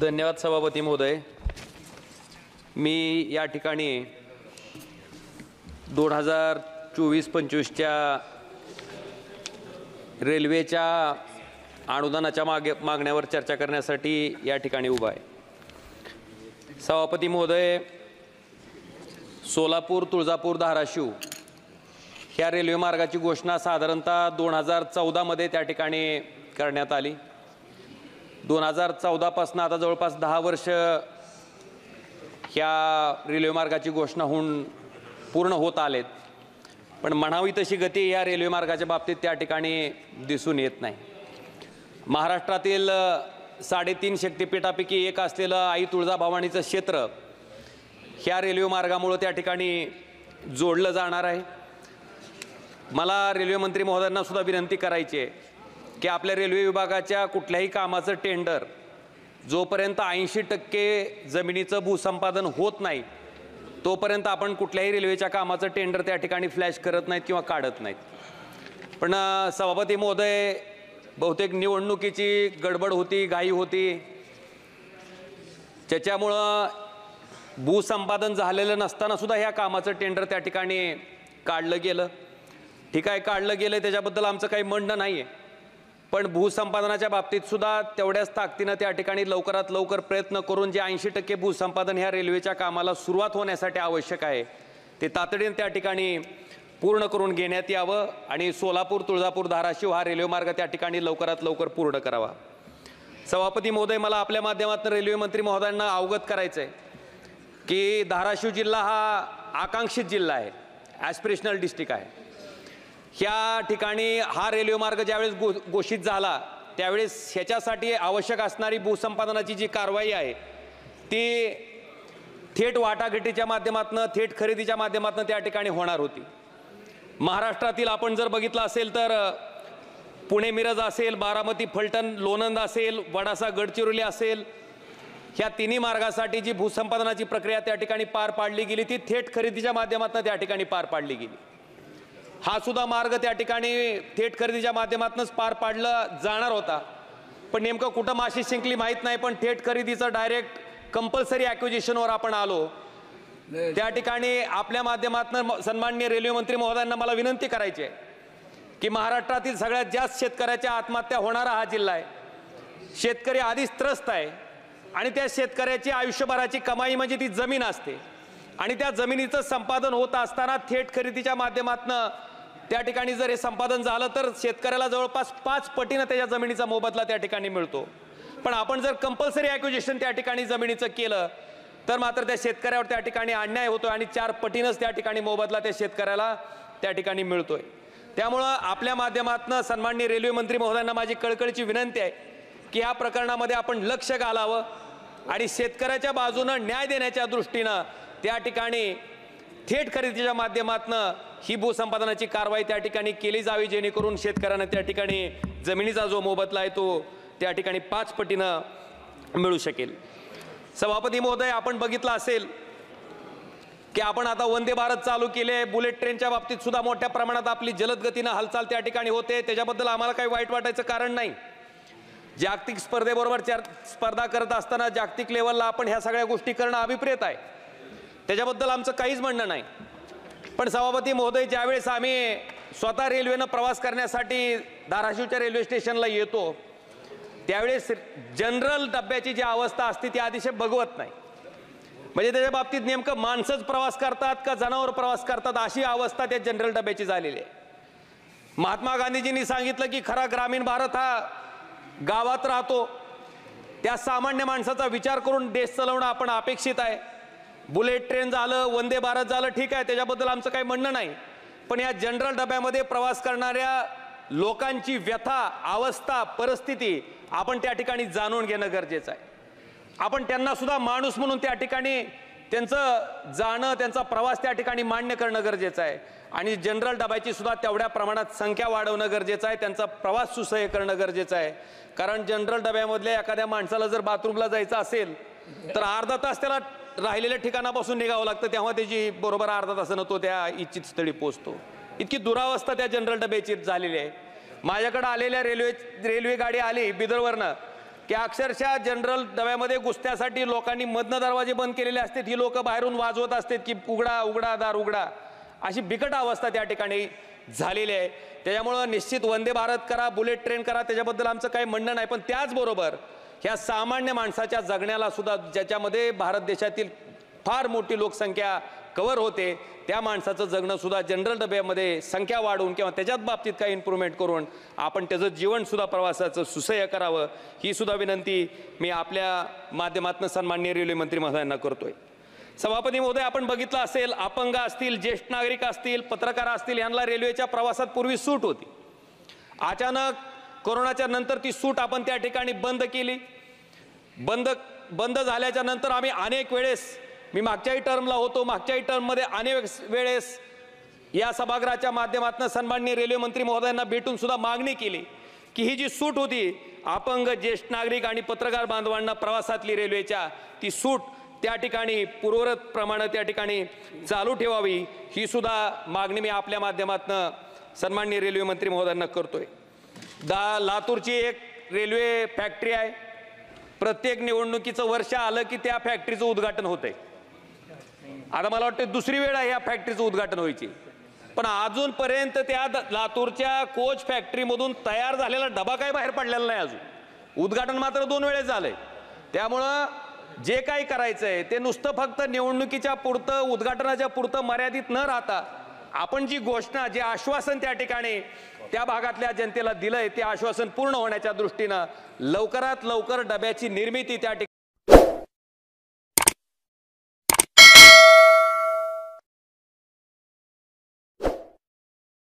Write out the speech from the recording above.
धन्यवाद सभापती महोदय। मी या ठिकाणी 2024-25च्या रेल्वेच्या अनुदानाच्या मागण्यावर चर्चा करण्यासाठी या ठिकाणी उभा आहे। सभापती महोदय, सोलापूर, तुळजापूर, धाराशिव ह्या रेल्वे मार्गाची घोषणा साधारणतः 2014 मध्ये त्या ठिकाणी करण्यात आली। 2014 पासून आता जवळपास 10 वर्ष ह्या रेल्वे मार्गाची घोषणा होऊन पूर्ण होत आलेत, पण म्हणावी तशी गती या रेल्वे मार्गाच्या बाबतीत त्या ठिकाणी दिसून येत नाही। महाराष्ट्रातील 3.5 शक्तिपीठापैकी एक असलेलं आई तुळजाभवानीचं क्षेत्र ह्या रेल्वे मार्गामुळे त्या ठिकाणी जोडलं जाणार आहे। मला रेल्वे मंत्री महोदयांना सुद्धा विनंती करायची आहे की आपल्या रेल्वे विभागाच्या कुठल्याही कामाचं टेंडर जोपर्यंत 80% जमिनीचं भूसंपादन होत नाही तोपर्यंत आपण कुठल्याही रेल्वेच्या कामाचं टेंडर त्या ठिकाणी फ्लॅश करत नाहीत किंवा काढत नाहीत। पण सभापती महोदय, बहुतेक निवडणुकीची गडबड होती, घाई होती, त्याच्यामुळं भूसंपादन झालेलं नसताना सुद्धा ह्या कामाचं टेंडर त्या ठिकाणी काढलं गेलं। ठीक आहे, काढलं गेलं, त्याच्याबद्दल आमचं काही म्हणणं नाही आहे, पण भूसंपादनाच्या बाबतीत सुद्धा तेवढ्याच ताकदीनं त्या ठिकाणी लवकरात लवकर प्रयत्न करून जे 80% भूसंपादन ह्या रेल्वेच्या कामाला सुरुवात होण्यासाठी आवश्यक आहे ते तातडीने त्या ठिकाणी पूर्ण करून घेण्यात यावं आणि सोलापूर, तुळजापूर, धाराशिव हा रेल्वे मार्ग त्या ठिकाणी लवकरात लवकर पूर्ण करावा। सभापती महोदय, मला आपल्या माध्यमातून रेल्वे मंत्री महोदयांना अवगत करायचं आहे की धाराशिव जिल्हा हा आकांक्षित जिल्हा आहे, ॲस्पिरेशनल डिस्ट्रिक्ट आहे। ह्या ठिकाणी हा रेल्वे मार्ग ज्यावेळेस घोषित झाला त्यावेळेस ह्याच्यासाठी आवश्यक असणारी भूसंपादनाची जी कारवाई आहे ती थेट वाटाघाटीच्या माध्यमातून, थेट खरेदीच्या माध्यमातून त्या ठिकाणी होणार होती। महाराष्ट्रातील आपण जर बघितलं असेल तर पुणे मिरज असेल, बारामती फलटण लोणंद असेल, वडासा गडचिरोली असेल, ह्या तिन्ही मार्गासाठी जी भूसंपादनाची प्रक्रिया त्या ठिकाणी पार पाडली गेली ती थेट खरेदीच्या माध्यमातून त्या ठिकाणी पार पाडली गेली। हा सुद्धा मार्ग त्या ठिकाणी थेट खरेदीच्या माध्यमातूनच पार पाडला जाणार होता, पण नेमकं कुठं माशी शिंकली माहीत नाही, पण थेट खरेदीचं डायरेक्ट कंपल्सरी ॲक्विजिशनवर आपण आलो। त्या ठिकाणी आपल्या माध्यमातून सन्माननीय रेल्वे मंत्री महोदयांना मला विनंती करायची आहे की महाराष्ट्रातील सगळ्यात जास्त शेतकऱ्याच्या आत्महत्या होणारा हा जिल्हा आहे। शेतकरी आधीच त्रस्त आहे आणि त्या शेतकऱ्याची आयुष्यभराची कमाई म्हणजे ती जमीन असते आणि त्या जमिनीचं संपादन होत असताना थेट खरेदीच्या माध्यमातून त्या ठिकाणी जर हे संपादन झालं तर शेतकऱ्याला जवळपास 5 पटीनं त्याच्या जमिनीचा मोबदला त्या ठिकाणी मिळतो। पण आपण जर कंपल्सरी ॲक्विजिशन त्या ठिकाणी जमिनीचं केलं तर मात्र त्या शेतकऱ्यावर त्या ठिकाणी अन्याय होतो आणि 4 पटीनंच त्या ठिकाणी मोबदला त्या शेतकऱ्याला त्या ठिकाणी मिळतोय। त्यामुळं आपल्या माध्यमातून सन्माननीय रेल्वे मंत्री महोदयांना माझी कळकळीची विनंती आहे की या प्रकरणामध्ये आपण लक्ष घालावं आणि शेतकऱ्याच्या बाजूनं न्याय देण्याच्या दृष्टीनं त्या ठिकाणी थेट खरेदीच्या माध्यमातून ही भूसंपादनाची कारवाई त्या ठिकाणी केली जावी, जेणेकरून शेतकऱ्यांना त्या ठिकाणी जमिनीचा जो मोबदला आहे तो त्या ठिकाणी 5 पटीनं मिळू शकेल। सभापती महोदय, आपण बघितलं असेल की आपण आता वंदे भारत चालू केले, बुलेट ट्रेनच्या बाबतीत सुद्धा मोठ्या प्रमाणात आपली जलद गतीनं हालचाल त्या ठिकाणी होते, त्याच्याबद्दल आम्हाला काही वाईट वाटायचं कारण नाही। जागतिक स्पर्धेबरोबर स्पर्धा करत असताना जागतिक लेवलला आपण ह्या सगळ्या गोष्टी करणं अभिप्रेत आहे, त्याच्याबद्दल आमचं काहीच म्हणणं नाही। पण सभापती महोदय, ज्यावेळेस आम्ही स्वतः रेल्वेनं प्रवास करण्यासाठी धाराशिवच्या रेल्वे स्टेशनला येतो त्यावेळेस जनरल डब्याची जी अवस्था असते ती अतिशय भगवत नाही, म्हणजे त्याच्या बाबतीत नेमकं माणसंच प्रवास करतात का जनावर प्रवास करतात अशी अवस्था त्या जनरल डब्याची झालेली आहे। महात्मा गांधीजींनी सांगितलं की खरा ग्रामीण भारत हा गावात राहतो, त्या सामान्य माणसाचा विचार करून देश चालवणं आपण अपेक्षित आहे। बुलेट ट्रेन झालं, वंदे भारत झालं, ठीक आहे, त्याच्याबद्दल आमचं काही म्हणणं नाही, पण या जनरल डब्यामध्ये प्रवास करणाऱ्या लोकांची व्यथा, अवस्था, परिस्थिती आपण त्या ठिकाणी जाणून घेणं गरजेचं आहे। आपण त्यांना सुद्धा माणूस म्हणून त्या ठिकाणी त्यांचं जाणं, त्यांचा प्रवास त्या ठिकाणी मान्य करणं गरजेचं आहे आणि जनरल डब्याची सुद्धा तेवढ्या प्रमाणात संख्या वाढवणं गरजेचं आहे, त्यांचा प्रवास सुसह्य करणं गरजेचं आहे। कारण जनरल डब्यामधल्या एखाद्या माणसाला जर बाथरूमला जायचं असेल तर अर्धा तास त्याला राहिलेल्या ठिकाणापासून निघावं लागतं, तेव्हा त्याची बरोबर अर्धा तासानं तो त्या इच्छित स्थळी पोहोचतो। इतकी दुरावस्था त्या जनरल डब्याची झालेली आहे। माझ्याकडे आलेल्या रेल्वे गाडी आली बिदरवरनं, की अक्षरशः जनरल डब्यामध्ये घुसण्यासाठी लोकांनी मधनं दरवाजे बंद केलेले असतात, ही लोक बाहेरून वाजवत असतात की उघडा उघडा दार उघडा, अशी बिकट अवस्था त्या ठिकाणी झालेली आहे. त्याच्यामुळं निश्चित वंदे भारत करा, बुलेट ट्रेन करा, त्याच्याबद्दल आमचं काही म्हणणं नाही. पण त्याचबरोबर ह्या सामान्य माणसाच्या जगण्याला सुद्धा, ज्याच्यामध्ये भारत देशातील फार मोठी लोकसंख्या कव्हर होते, त्या माणसाचं जगणं सुद्धा जनरल डब्यामध्ये संख्या वाढवून किंवा त्याच्यात बाबतीत काही इम्प्रूव्हमेंट करून आपण त्याचं जीवनसुद्धा प्रवासाचं सुसह्य करावं, ही सुद्धा विनंती मी आपल्या माध्यमातून सन्माननीय रेल्वे मंत्री महोदयांना करतोय. सभापती महोदय, आपण बघितलं असेल, अपंग असतील, ज्येष्ठ नागरिक असतील, पत्रकार असतील, यांना रेल्वेच्या प्रवासात पूर्वी सूट होती. अचानक कोरोनाच्या नंतर ती सूट आपण त्या ठिकाणी बंद केली. बंद झाल्याच्या नंतर आम्ही अनेक वेळेस, मी मागच्याही टर्मला होतो, मागच्याही टर्ममध्ये अनेक वेळेस या सभागृहाच्या माध्यमातून सन्माननीय रेल्वे मंत्री महोदयांना भेटून सुद्धा मागणी केली की ही जी सूट होती अपंग, ज्येष्ठ नागरिक आणि पत्रकार बांधवांना प्रवासातली रेल्वेच्या, ती सूट त्या ठिकाणी पूर्ववत प्रमाणे त्या ठिकाणी चालू ठेवावी, ही सुद्धा मागणी मी आपल्या माध्यमातून सन्माननीय रेल्वे मंत्री महोदयांना करतोय. लातूरची एक रेल्वे फॅक्टरी आहे. प्रत्येक निवडणुकीचं वर्ष आलं की त्या फॅक्टरीचं उद्घाटन होतंय. आता मला वाटतं दुसरी वेळ आहे या फॅक्टरीचं उद्घाटन व्हायची, पण अजूनपर्यंत त्या लातूरच्या कोच फॅक्टरीमधून तयार झालेला डबा काही बाहेर पडलेला नाही अजून. उद्घाटन मात्र 2 वेळेस झालंय. त्यामुळं जे काही करायचंय ते नुसतं फक्त निवडणुकीच्या पुरतं, उद्घाटनाच्या पुरतं मर्यादित न राहता, आपण जी घोषणा, जे आश्वासन त्या ठिकाणी त्या भागातल्या जनतेला दिलंय, ते आश्वासन पूर्ण होण्याच्या दृष्टीनं लवकरात लवकर डब्याची निर्मिती त्या ठिकाणी